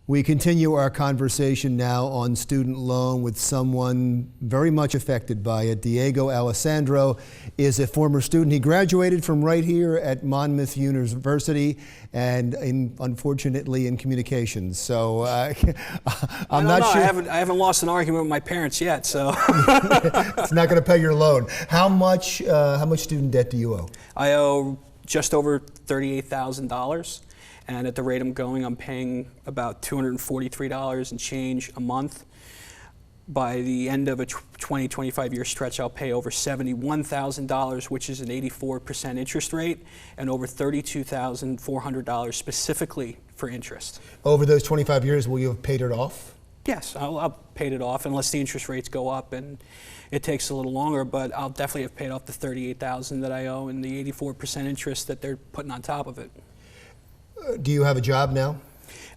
We continue our conversation now on student loan with someone very much affected by it. Diego Allessando is a former student. He graduated from right here at Monmouth University and unfortunately in communications. So I'm not sure. I haven't lost an argument with my parents yet, so. It's not going to pay your loan. How much student debt do you owe? I owe just over $38,000. And at the rate I'm going, I'm paying about $243 and change a month. By the end of a 25 year stretch, I'll pay over $71,000, which is an 84% interest rate, and over $32,400 specifically for interest. Over those 25 years, will you have paid it off? Yes, I'll paid it off unless the interest rates go up and it takes a little longer, but I'll definitely have paid off the $38,000 that I owe and the 84% interest that they're putting on top of it. Do you have a job now?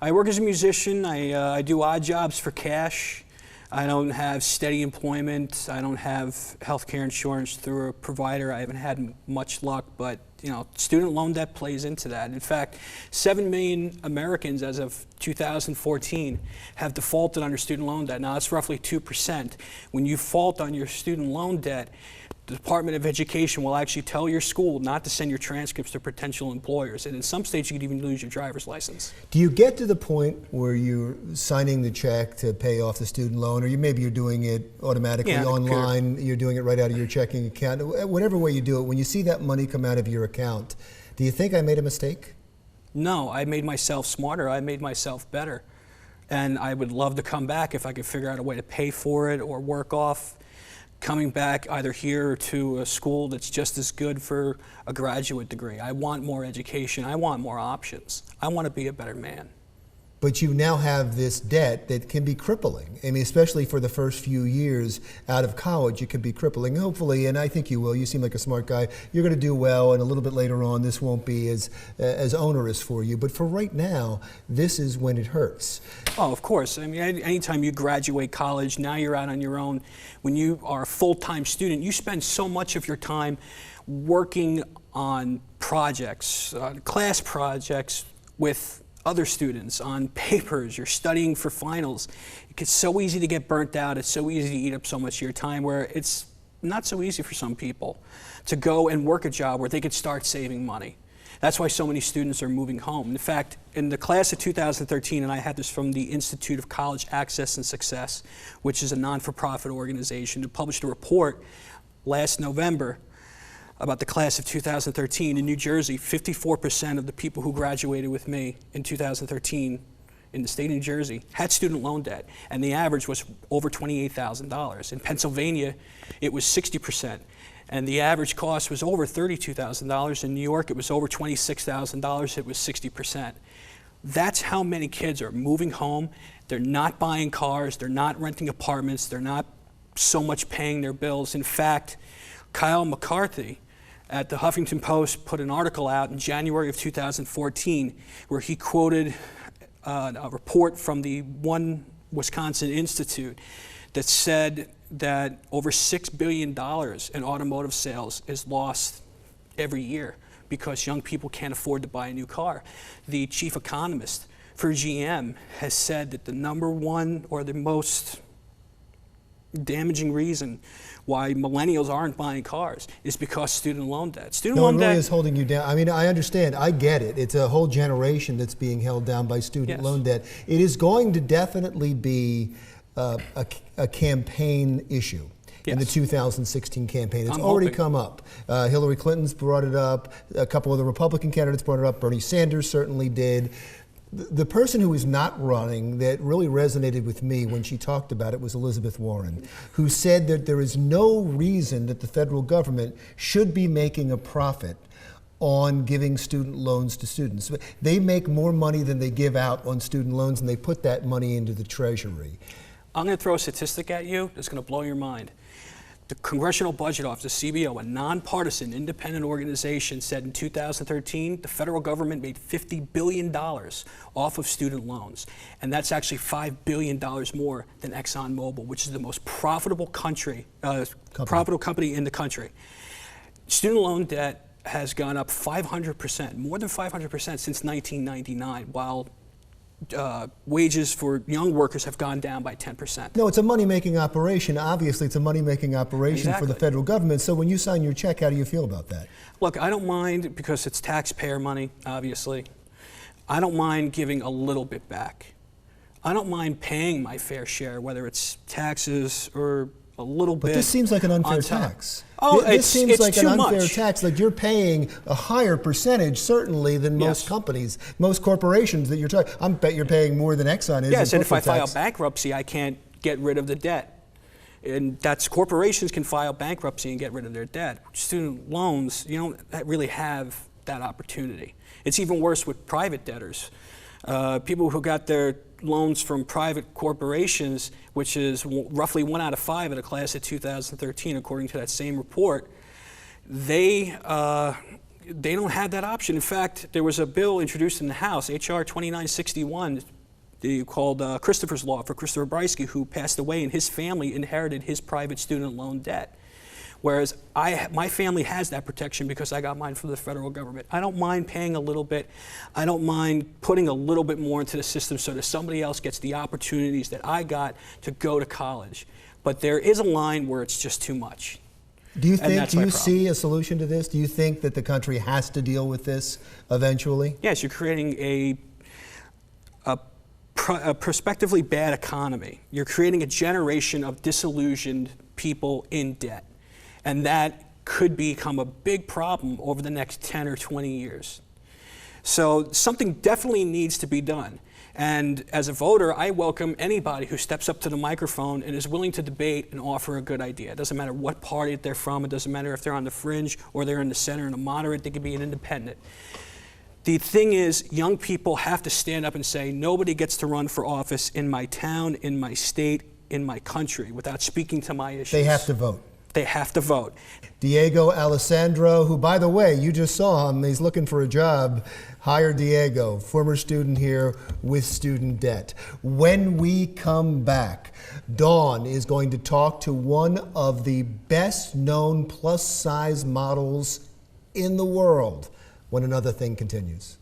I work as a musician. I do odd jobs for cash. I don't have steady employment. I don't have health care insurance through a provider. I haven't had much luck, but student loan debt plays into that. In fact, 7 million Americans as of 2014 have defaulted on their student loan debt. Now that's roughly 2%. When you default on your student loan debt, the Department of Education will actually tell your school not to send your transcripts to potential employers, and in some states you could even lose your driver's license. Do you get to the point where you're signing the check to pay off the student loan, or maybe you're doing it automatically online, you're doing it right out of your checking account, whatever way you do it, when you see that money come out of your account, do you think I made a mistake? No, I made myself smarter, I made myself better, and I would love to come back if I could figure out a way to pay for it or work off coming back either here or to a school that's just as good for a graduate degree. I want more education. I want more options. I want to be a better man. But you now have this debt that can be crippling. I mean, especially for the first few years out of college, it can be crippling. Hopefully, and I think you will, you seem like a smart guy, you're going to do well, and a little bit later on, this won't be as onerous for you. But for right now, this is when it hurts. Oh, of course. I mean, anytime you graduate college, now you're out on your own. When you are a full-time student, you spend so much of your time working on projects, class projects with other students, on papers, you're studying for finals. It's so easy to get burnt out, it's so easy to eat up so much of your time, where it's not so easy for some people to go and work a job where they could start saving money. That's why so many students are moving home. In fact, in the class of 2013, and I had this from the Institute of College Access and Success, which is a non-for-profit organization, that published a report last November about the class of 2013 in New Jersey. 54% of the people who graduated with me in 2013 in the state of New Jersey had student loan debt, and the average was over $28,000. In Pennsylvania, it was 60%, and the average cost was over $32,000. In New York, it was over $26,000. It was 60%. That's how many kids are moving home. They're not buying cars. They're not renting apartments. They're not so much paying their bills. In fact, Kyle McCarthy at the Huffington Post put an article out in January of 2014 where he quoted a report from the One Wisconsin Institute that said that over $6 billion in automotive sales is lost every year because young people can't afford to buy a new car. The chief economist for GM has said that the number one or the most damaging reason why millennials aren't buying cars is because student loan debt. Student loan debt is holding you down. I mean, I understand. I get it. It's a whole generation that's being held down by student loan debt. It is going to definitely be a campaign issue. In the 2016 campaign. It's already come up. Hillary Clinton's brought it up. A couple of the Republican candidates brought it up. Bernie Sanders certainly did. The person who is not running that really resonated with me when she talked about it was Elizabeth Warren, who said that there is no reason that the federal government should be making a profit on giving student loans to students. They make more money than they give out on student loans, and they put that money into the Treasury. I'm going to throw a statistic at you that's going to blow your mind. The Congressional Budget Office, the CBO, a nonpartisan independent organization, said in 2013 the federal government made $50 billion off of student loans. And that's actually $5 billion more than ExxonMobil, which is the most profitable company in the country. Student loan debt has gone up 500%, more than 500% since 1999, while wages for young workers have gone down by 10%. No, it's a money-making operation. Obviously, it's a money-making operation for the federal government. So when you sign your check, how do you feel about that? Look, I don't mind because it's taxpayer money, obviously. I don't mind giving a little bit back. I don't mind paying my fair share, whether it's taxes or a little bit. But this seems like an unfair tax. Oh, this seems it's like too an unfair much. tax. Like you're paying a higher percentage, certainly, than most companies, most corporations that you're talking. I bet you're paying more than Exxon is. Yes, and if I file bankruptcy, I can't get rid of the debt. And that's corporations can file bankruptcy and get rid of their debt. Student loans, you don't really have that opportunity. It's even worse with private debtors. People who got their loans from private corporations, which is roughly 1 out of 5 in the class of 2013, according to that same report, they don't have that option. In fact, there was a bill introduced in the House, H.R. 2961, called Christopher's Law for Christopher Breisky, who passed away, and his family inherited his private student loan debt. Whereas my family has that protection because I got mine from the federal government. I don't mind paying a little bit. I don't mind putting a little bit more into the system so that somebody else gets the opportunities that I got to go to college. But there is a line where it's just too much. Do you see a solution to this? Do you think that the country has to deal with this eventually? Yes, you're creating a prospectively bad economy. You're creating a generation of disillusioned people in debt. And that could become a big problem over the next 10 or 20 years. So something definitely needs to be done. And as a voter, I welcome anybody who steps up to the microphone and is willing to debate and offer a good idea. It doesn't matter what party they're from. It doesn't matter if they're on the fringe or they're in the center and a moderate. They could be an independent. The thing is, young people have to stand up and say, nobody gets to run for office in my town, in my state, in my country without speaking to my issues. They have to vote. They have to vote. Diego Allessando, who, by the way, you just saw him, he's looking for a job. Hire Diego, former student here with student debt. When we come back, Dawn is going to talk to one of the best known plus size models in the world when Another Thing continues.